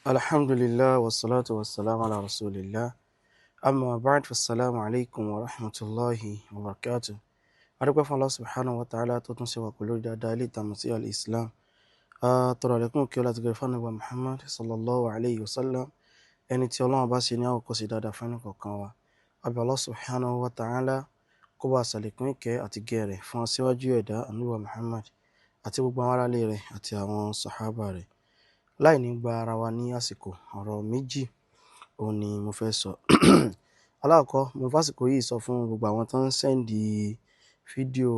Alhamdulillah wassalatu wassalamu ala rasulillah amma ba'd fassalamu alaikum wa rahmatullahi wa barakatuh. Adúpẹ́ fún Allah subhanahu wa ta'ala tó tún ṣe wà pẹ̀lú dáadáa ilé ìtàmù sí al-Islam. Tọrọ àlékún kí ọlá ti gẹ̀rẹ̀ fún Ànábì Muhammad sallallahu alayhi wa sallam, ẹni tí Ọlọ́run bá ṣe ní àwòkọ́ṣe dáadáa fún ẹnì kọ̀ọ̀kan wa. Àbí Allah subhanahu wa ta'ala kó bá ṣàlékún ìkẹ́ àti gẹ̀rẹ̀ fún aṣíwájú ẹ̀dá Ànábì Muhammad àti gbogbo àwọn aráalé rẹ̀ àti àwọn sàhábà rẹ̀. Láì ní gba ara wa ní àsìkò, ọ̀rọ̀ méjì òun ni mo fẹ́ sọ. Alákọ̀ọ́kọ́, mo fásìkò yìí sọ fún gbogbo àwọn tó ń sẹ́ndì fídíò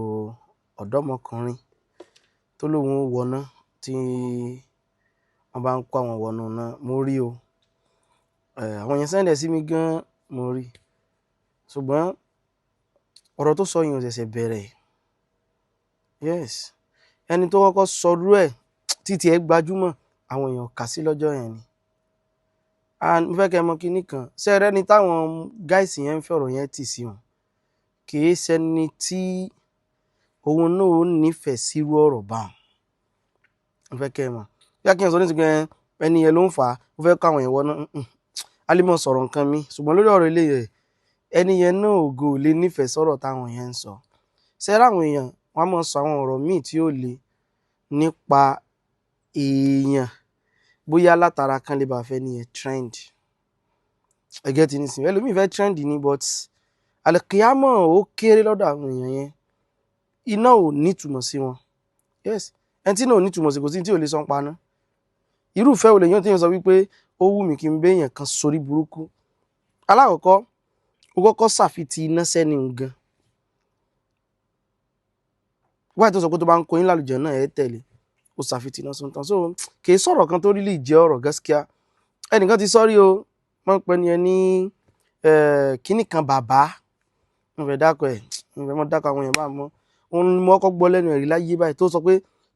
ọ̀dọ́mọkùnrin tó lóun ó wọná tí wọ́n bá ń kó àwọn wọnú náà. Mo rí o, àwọn yẹn sẹ́ndẹ̀ sí mi gan, mo rí. Ṣùgbọ́n ọ̀rọ̀ tó sọ yìí ò ṣẹ̀ṣẹ̀ bẹ̀rẹ̀. Yes, ẹni tó kọ́kọ́ sọrú ẹ̀ títí ẹ gbajúmọ̀, àwọn èèyàn kà sí lọ́jọ́ yẹn ni. And mo fẹ́ kẹ́ mọ̀ kinní kan, ṣẹ́rẹ́ ni táwọn gáìsì yẹn ń fẹ́ ọ̀rọ̀ yẹn tì sí wọn, kì í ṣẹni tí òun náà ó nífẹ̀ẹ́ sírú ọ̀rọ̀ báwọn. Mo fẹ́ kẹ́ mọ̀, bí akínyàn sọ ní ti gan ẹni yẹn ló ń fà á, ó fẹ́ kọ́ àwọn èèyàn wọná. A lè mọ̀ sọ̀rọ̀ nǹkan mi, ṣùgbọ́n lórí ọ̀rọ̀ ilé rẹ̀, ẹni yẹn náà ògo ò lè nífẹ̀ẹ́ sọ̀rọ̀ táwọn yẹn ń sọ. Ṣẹ́rẹ́ àwọn èèyàn wọ́n á mọ̀ sọ àwọn ọ̀rọ̀ míì tí ó le nípa èèyàn, bóyá látara kan lè bá fẹ́ nìyẹn trend. Ẹgẹ́ ti nísìnyí, ẹlòmíì fẹ́ trend ni, but àlìkìyámọ̀ ó kéré lọ́dọ̀ àwọn èèyàn yẹn. Iná ò nítumọ̀ sí wọn. Yes, ẹni tí náà ò nítumọ̀ sí kò sí tí ò lè sọ paná. Irúfẹ́ olè yẹn tí yẹn sọ wípé ó wù mí kí n bẹ́ èèyàn kan sórí burúkú. Alákọ̀ọ́kọ́, ó kọ́kọ́ ṣàfitì iná sẹ́ni gan. Wáyé tó sọ pé tó bá ń kó yín lálùjẹ náà ẹ tẹ̀lé, ó ṣàfitì iná sọ́ntàn. So kì í sọ̀rọ̀ kan tó rí lè jẹ́ ọ̀rọ̀ gaskiya. Ẹnìkan ti sọ́rí o, wọ́n pẹ́ ni ẹ ní kíní kan bàbá, mo fẹ́ dákọ̀ ẹ̀, mo fẹ́ mọ́ dákọ̀ àwọn èèyàn bá mọ́. Òun ni mo kọ́kọ́ gbọ́ lẹ́nu ẹ̀rí láyé báyìí tó sọ pé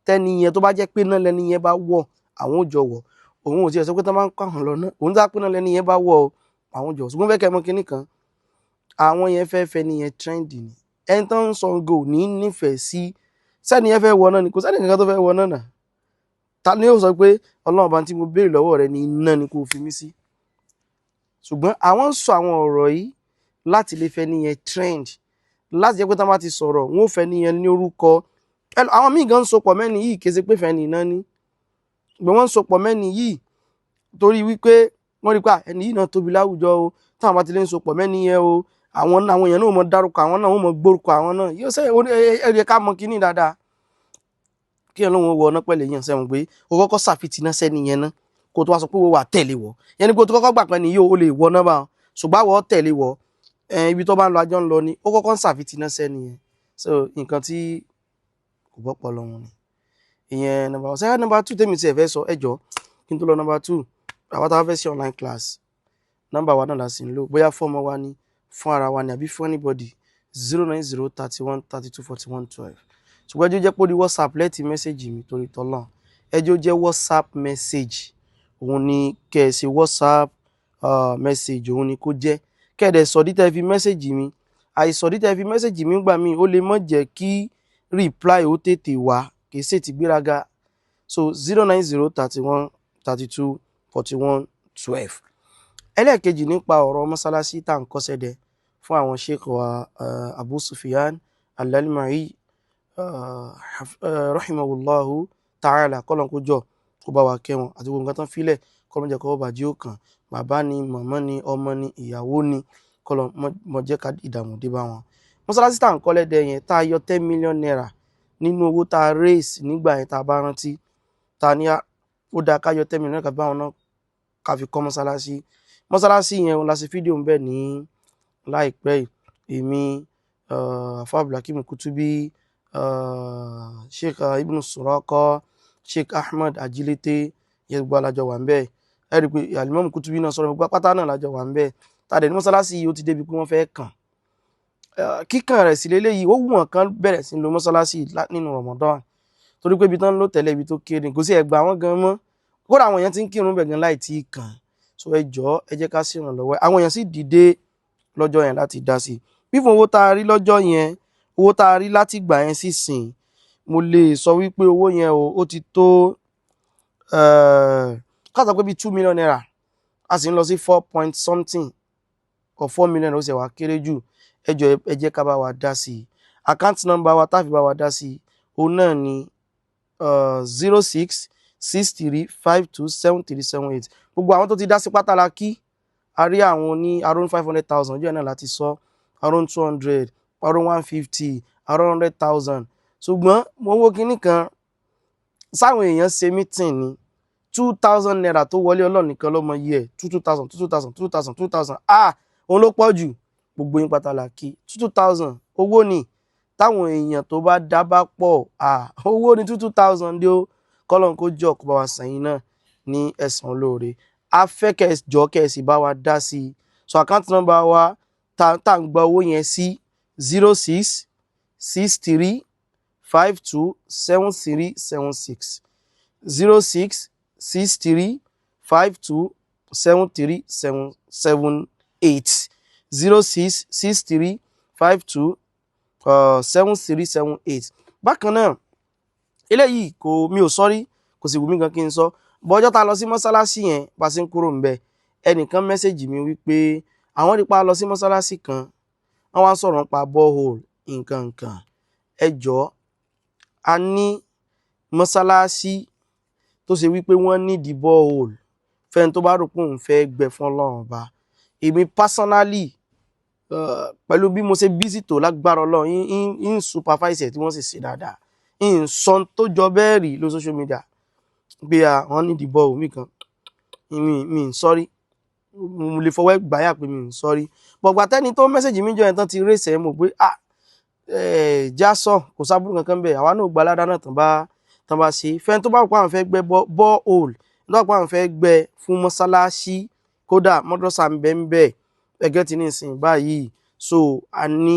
tẹ́ni yẹn tó bá jẹ́ pé náà lẹ́ni yẹn bá wọ̀, àwọn ò jọ wọ̀. Òun ò tiẹ̀ sọ pé tó máa ń kọ́ àwọn lọ náà, òun dá pé náà lẹ́ni yẹn bá wọ̀ o, àwọn ò jọ. Ṣùgbọ́n fẹ́ kẹ́ mọ̀ kíní kan, àwọn yẹn fẹ́ ni yẹn trend ni. Ẹni tó ń sọ go ní nífẹ̀ẹ́ sí sẹ́ni yẹn fẹ́ wọ náà ni, kò sẹ́ni kankan tó fẹ́ wọ náà náà. Ta ni ó sọ pé Ọlọ́run bá tí mo béèrè lọ́wọ́ rẹ ni iná ni kò fi mí sí? Ṣùgbọ́n àwọn ń sọ àwọn ọ̀rọ̀ yìí láti lè fẹ́ nìyẹn trend, láti jẹ́ pé tá bá ti sọ̀rọ̀ wọn ò fẹ́ nìyẹn ní orúkọ. Àwọn míì gan ń sopọ̀ mẹ́ni yìí kì í ṣe pé fẹ́ ni iná ní, ṣùgbọ́n wọ́n ń sopọ̀ mẹ́ni yìí torí wípé wọ́n rí pé ẹni yìí náà tóbi láwùjọ o, táwọn bá ti lè ń sopọ̀ mẹ́ni yẹn o, àwọn èèyàn náà mọ̀ dárúkọ àwọn náà, wọ́n mọ̀ gbórúkọ àwọn náà. Yóò ṣe ẹ̀rí ká mọ̀ kíní dáadáa. Kí Ọlọ́run wọ ọ̀nà pẹ̀lẹ́ yẹn sẹ́wọ̀n pé ó kọ́kọ́ ṣàfitì iná sẹ́ni yẹn náà kó tó wá sọ pé wọ́n wà tẹ̀lé wọ̀. Yẹn ni pé ó tó kọ́kọ́ gbà pé ni yóò lè wọ náà bá wọn, ṣùgbọ́n àwọ̀ tẹ̀lé wọ̀, ibi tó bá ń lọ ajọ́ ń lọ ni, ó kọ́kọ́ ń ṣàfitì iná sẹ́ni yẹn. So nǹkan tí kò bọ́pọ̀ lọ́wọ́ ni. Ìyẹn number one. Sẹ́yìn number two tèmi tí ẹ fẹ́ sọ ẹjọ́ kí n tó lọ number two, àwọn táwọn fẹ́ sí online class, number wa náà la sì ń lò, bóyá fún ọmọ wa ni, fún ara wa ni, àbí fún anybody, 09031324112. Ṣùgbọ́n ẹjọ́ jẹ́ pé ó di WhatsApp lẹ́tì mẹ́sẹ̀gì mi torí tọ́lọ́n. Ẹjọ́ jẹ́ WhatsApp message, òun ni kẹ́ ẹ ṣe WhatsApp message, òun ni kó jẹ́. Kẹ́ ẹ dẹ̀ sọ dí tẹ́ fi mẹ́sẹ̀gì mi. Àìsọ dí tẹ́ fi mẹ́sẹ̀gì mi gbà mí, ó lè mọ̀ jẹ́ kí reply ó tètè wá, kì í ṣe ti gbéraga. So 09031324112. Ẹlẹ́ẹ̀kejì nípa ọ̀rọ̀ mọ́sálásí tá à ń kọ́ṣẹ́ dẹ fún àwọn Sheikh wa Abu Sufyan Al-Alma'i rahimahullahu ta'ala, kọ́lọ̀ kó jọ kó bá wa kẹ́ wọn àti gbogbo nǹkan tán fílẹ̀, kọ́lọ̀ jẹ́ kó bá jí ó kàn, bàbá ni, màmá ni, ọmọ ni, ìyàwó ni, kọ́lọ̀ mọ̀ jẹ́ ká ìdààmú dé bá wọn. Mọ́sálásí tá à ń kọ́ lẹ́dẹ̀ yẹn tá a yọ 10 million naira nínú owó tá a raise nígbà yẹn tá a bá rántí, tá a ní ó dáa ká yọ 10 million naira ká bá wọn náà ká fi kọ́ mọ́sálásí. Mọ́sálásí yẹn la ṣe fídíò ń bẹ ní láìpẹ́ yìí, èmi Afa Abdulhakeem Kutubi, Sheikh Ibn Suraka, Sheikh Ahmad Ajilete, yẹ gbogbo alájọ wà ń bẹ. Ẹ rí i pé Al-Imam Kutubi náà sọ̀rọ̀ gbogbo pátá náà lájọ wà ń bẹ. Tàdé ní mọ́sálásí yìí ó ti débi pé wọ́n fẹ́ kàn. Kíkàn rẹ̀ sí léléyìí, ó wù wọ́n kan bẹ̀rẹ̀ sí lo mọ́sálásí nínú Ramadan torí pé ibi tán ló tẹ̀lé ibi tó kéré, kò sí ẹgbà wọn gan mọ́. Kódà àwọn èèyàn ti ń kírun bẹ̀ gan láì tí ì kàn. So ẹ jọ̀ọ́ ẹ jẹ́ ká sí ìrànlọ́wọ́. Àwọn èèyàn sì dìde lọ́jọ́ yẹn láti dá sí. Bí fún owó tá a rí lọ́jọ́ yẹn, owó tá a rí láti gbà yẹn sísìn, mo lè sọ wípé owó yẹn ó ti tó ká sọ pé bí 2 million naira a sì ń lọ sí 4 point something or 4 million ó sì wà kéré jù. Ẹ jọ̀ọ́ ẹ jẹ́ ká bá wa dá sí. Account number wa tá fi bá wa dá sí òun náà ni 0663527378. Gbogbo àwọn tó ti dá sí pátá la kí. A rí àwọn ní around 500,000 jẹ́ náà láti sọ, around 200, around 150, around 100,000. Ṣùgbọ́n mo wo kíní kan, sáwọn èèyàn ṣe meeting ni 2,000 naira tó wọlé Ọlọ́run nìkan ló mọ iye ẹ̀. 2,000, 2,000, 2,000, 2,000. Òun ló pọ̀ jù. Gbogbo yín pátá la kí. 2,000 owó ni. Táwọn èèyàn tó bá dá bá pọ̀, owó ni 2,000 dé o. Kọ́lọ́run kó jọ kó bá wa san yín náà ní ẹ̀san olóore. A fẹ́ kẹ́ jọ kẹ́ sì bá wa dá sí. So account number wa tá ń gba owó yẹn sí 0663527376. 0663527378. 0663527378. Bákan náà, eléyìí mi ò sọ́rí, kò sì wù mí gan kí n sọ. Bọ́jọ́ tá lọ sí mọ́sálásí yẹn bá sí ń kúrò ńbẹ̀, ẹnìkan mẹ́sẹ̀jì mi wípé àwọn rí pa lọ sí mọ́sálásí kan, wọ́n wá sọ̀rọ̀ nípa borehole nǹkan nǹkan. Ẹ jọ̀ọ́, a ní mọ́sálásí tó ṣe wípé wọ́n need borehole fẹ́ni tó bá rò pé òun fẹ́ gbẹ fún Ọlọ́run Ọba. Èmi personally pẹ̀lú bí mo ṣe busy tó lágbára Ọlọ́run in supervise tí wọ́n sì ṣe dáadáa. In sọ tó jọ bẹ́ẹ̀ rí lórí social media pé wọ́n need borehole mi kan. Mi ń sọ́rí. Mo lè fọwọ́ gbáyà pé mi ń sọ́rí. Bọ̀gbà tẹ́ni tó mẹ́sẹ̀jì mi jọ yẹn tán ti rèsẹ̀ mo pé jásọ̀ kò sábúrú kankan bẹ́ẹ̀. Àwa náà gba aládá náà tán bá ṣe. Fẹ́ni tó bá rò pé àwọn fẹ́ gbẹ borehole, tó bá rò pé àwọn fẹ́ gbẹ fún mọ́sálásí, kódà mọ́dọ́sà ń bẹ ẹgẹ́ tí ní ìsìn báyìí. So a ní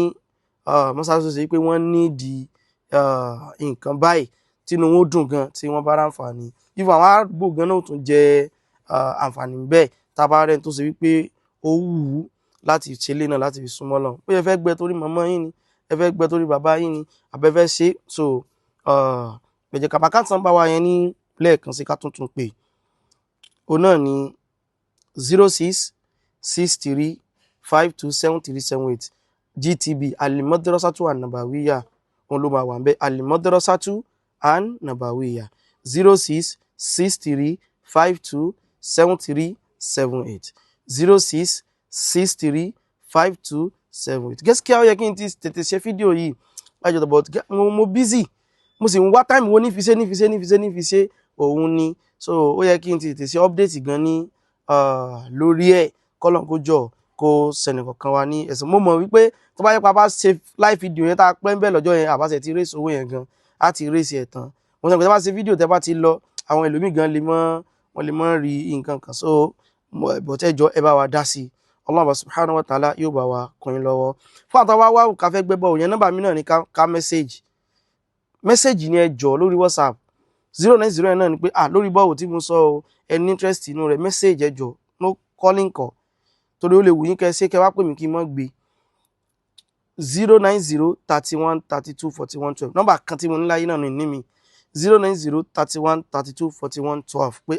mọ́sálásí ṣe pé wọ́n need nǹkan báyìí tí inú wọn dùn gan tí wọ́n bá ráǹfààní. If àwọn àgbò gan náà tún jẹ àǹfààní bẹ́ẹ̀ tábà rẹ̀ tó ṣe wípé ó wù ú láti ṣe lé náà láti fi súnmọ́ Ọlọ́run. Pé ẹ fẹ́ gbẹ torí màmá yín ni, ẹ fẹ́ gbẹ torí bàbá yín ni, àbẹ́ fẹ́ ṣe. So ẹ jẹ́ ká bá account number wa yẹn ní lẹ́ẹ̀kan sí ká tuntun pé. Òun náà ni 0663527378. GTB Al-Madrasatu An-Nabawiyya òun ló máa wà ńbẹ̀. Al-Madrasatu An-Nabawiyya 0663527378. 0663527378. Gaskiya ó yẹ kí n ti tètè ṣe fídíò yìí lájọ but mo busy, mo sì ń wá time wo ní fi ṣe òun ni. So ó yẹ kí n ti tètè ṣe update gan ní lórí ẹ̀. Kọ́lọ́run kó jọ kó sẹ́ni kọ̀ọ̀kan wa ní ẹ̀san. Mo mọ̀ wípé tó bá yẹ pa bá ṣe live video yẹn tá pẹ́ ń bẹ̀ lọ́jọ́ yẹn àbáṣẹ ti raise owó yẹn gan á ti raise ẹ̀ tán. Mo sọ pé tó bá ṣe fídíò tẹ́ bá ti lọ àwọn ẹlòmíì gan wọ́n lè mọ́ rí nǹkan kan. So but ẹ jọ̀ọ́ ẹ bá wa dá sí. Allah subhanahu wa ta'ala yóò bá wa kún yín lọ́wọ́. Fún àtàwọn wá ká fẹ́ gbẹ́ bọ̀ yẹn, nọ́mbà mi náà ni ká message ni ẹ jọ̀ọ́ lórí WhatsApp 090 náà ni pé lórí bọ́ọ̀wù tí mo sọ o ẹni interest inú rẹ̀ message ẹ jọ̀ọ́, no calling call torí ó lè wù yín kẹ́ ṣe kẹ́ wá pè mí kí n mọ́ gbé. 09031324112 nọ́mbà kan tí mo ní láyé náà ní mi 09031324112 pé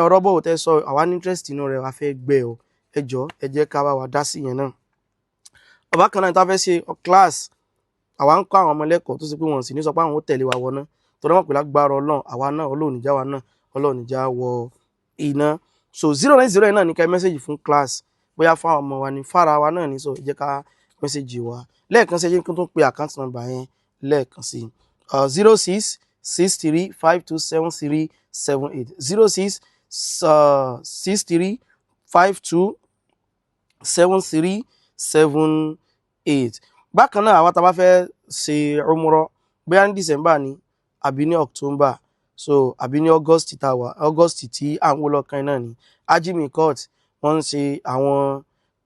ọ̀rọ̀ bọ́ọ̀wù tẹ́ sọ àwa ní interest inú rẹ̀ wá fẹ́ gbẹ́ o, ẹ jọ̀ọ́ ẹ jẹ́ ká bá wa dá sí yẹn náà. Bàbá kan náà tá fẹ́ ṣe class àwa ń kọ́ àwọn ọmọ lẹ́kọ̀ọ́ tó ṣe pé wọ́n sì ní sọ pé àwọn ó tẹ̀lé wa wọná torí wọ́n pè lágbára Ọlọ́run àwa náà Ọlọ́run níjà wa náà Ọlọ́run níjà wọ iná. So 090 náà ní ká message fún class bóyá fún àwọn ọmọ wa ní fara wa náà ní. So ẹ jẹ́ ká message wa lẹ́ẹ̀kan sí ẹ jẹ́ kí n tún pe account number yẹn lẹ́ẹ̀kan sí 0663527378. 0663527378. Bákan náà àwa tá bá fẹ́ ṣe umrah bóyá ní December ni àbí ní October, so àbí ní August tí à ń wò lọ́kàn náà ni Ajimi Court wọ́n ń ṣe àwọn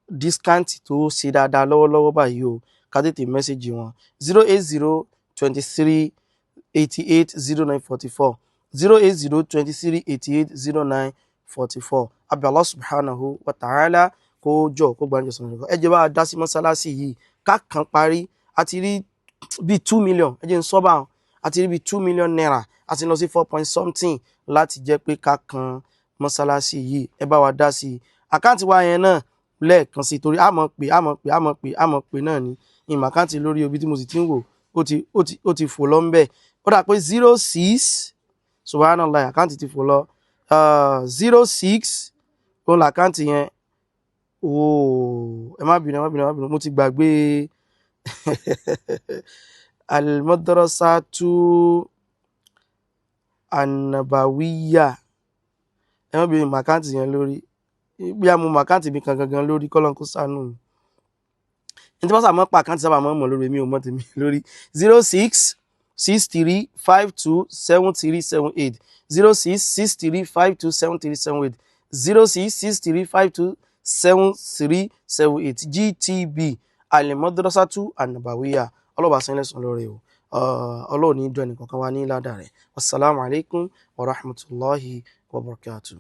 discount tó ṣe dáadáa lọ́wọ́lọ́wọ́ báyìí o. Ká tètè message wọn 08023880944 08023880944. Àbí Allah subhanahu wa ta'ala kó jọ kó gbàǹjọ sọ̀rọ̀. Ẹ jẹ́ bá dá sí mọ́sálásí yìí ká kan parí àti rí bí 2 million ẹ jẹ́ ń sọ bá àti rí bí 2 million naira àti lọ sí 4 point something láti jẹ́ pé ká kan mọ́sálásí yìí ẹ bá wa dá sí i àkáǹtì wa yẹn náà lẹ́ẹ̀kan sí torí àmọ́ pé náà ni ìmọ̀ àkáǹtì lórí obi tí mo sì ti ń wò ó ti fò lọ ń bẹ̀ ó dà pé 06 subhanallah àkáǹtì ti fò lọ 06 òun làkáǹtì yẹn ẹ má bínú mo ti gbàgbé Al-Madrasatu An-Nabawiyya ẹ má bínú àkáǹtì yẹn lórí bí a mú àkáǹtì mi kan gangan lórí kọ́lọ́n kó ṣàánú mi ní tí wọ́n sàmọ́ pa àkáǹtì sábà mọ́ lórí mi ò mọ́ tèmi lórí 0663527378 0663527378 0663527378 GTB Al-Madrasatu An-Nabawiyya ọlọ́ba sẹ́yìn lẹ́sùn lórí o ọlọ́ọ̀ni ìjọ ẹnìkankan wá ní ládàá rẹ̀ wassalamu alaikum wa rahmatullahi wa barakatuh.